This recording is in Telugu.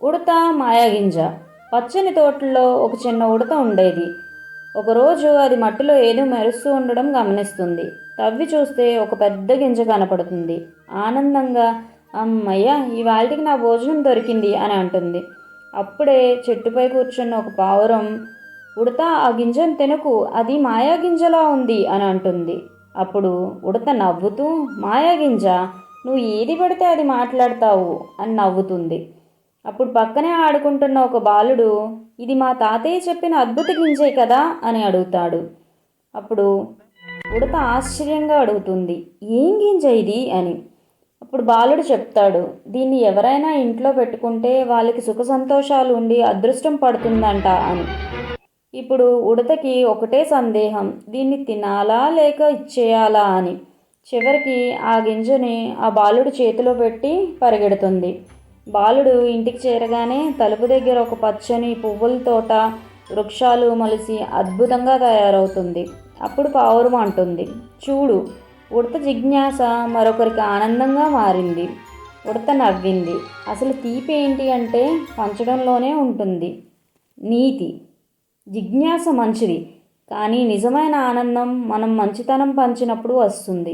ఉడత మాయాగింజ. పచ్చని తోటలో ఒక చిన్న ఉడత ఉండేది. ఒకరోజు అది మట్టిలో ఏదో మెరుస్తూ ఉండడం గమనిస్తుంది. తవ్వి చూస్తే ఒక పెద్ద గింజ కనపడుతుంది. ఆనందంగా, అమ్మయ్య, ఇవాళకి నా భోజనం దొరికింది అని అంటుంది. అప్పుడే చెట్టుపై కూర్చున్న ఒక పావురం, ఉడత, ఆ గింజను తినకు, అది మాయాగింజలా ఉంది అని అంటుంది. అప్పుడు ఉడత నవ్వుతూ, మాయాగింజ, నువ్వు ఏది పడితే అది మాట్లాడతావు అని నవ్వుతుంది. అప్పుడు పక్కనే ఆడుకుంటున్న ఒక బాలుడు, ఇది మా తాతయ్య చెప్పిన అద్భుత గింజే కదా అని అడుగుతాడు. అప్పుడు ఉడత ఆశ్చర్యంగా అడుగుతుంది, ఏం గింజ ఇది అని. అప్పుడు బాలుడు చెప్తాడు, దీన్ని ఎవరైనా ఇంట్లో పెట్టుకుంటే వాళ్ళకి సుఖ సంతోషాలు ఉండి అదృష్టం పడుతుందంట అని. ఇప్పుడు ఉడతకి ఒకటే సందేహం, దీన్ని తినాలా లేక ఇచ్చేయాలా అని. చివరికి ఆ గింజని ఆ బాలుడు చేతిలో పెట్టి పరిగెడుతుంది. బాలుడు ఇంటికి చేరగానే తలుపు దగ్గర ఒక పచ్చని పువ్వుల తోట, వృక్షాలు మొలిసి అద్భుతంగా తయారవుతుంది. అప్పుడు పావురం అంటుంది, చూడు, ఉడత జిజ్ఞాస మరొకరికి ఆనందంగా మారింది. ఉడత నవ్వింది. అసలు తీపి ఏంటి అంటే పంచడంలోనే ఉంటుంది. నీతి. జిజ్ఞాస మంచిది, కానీ నిజమైన ఆనందం మనం మంచితనం పంచినప్పుడు వస్తుంది.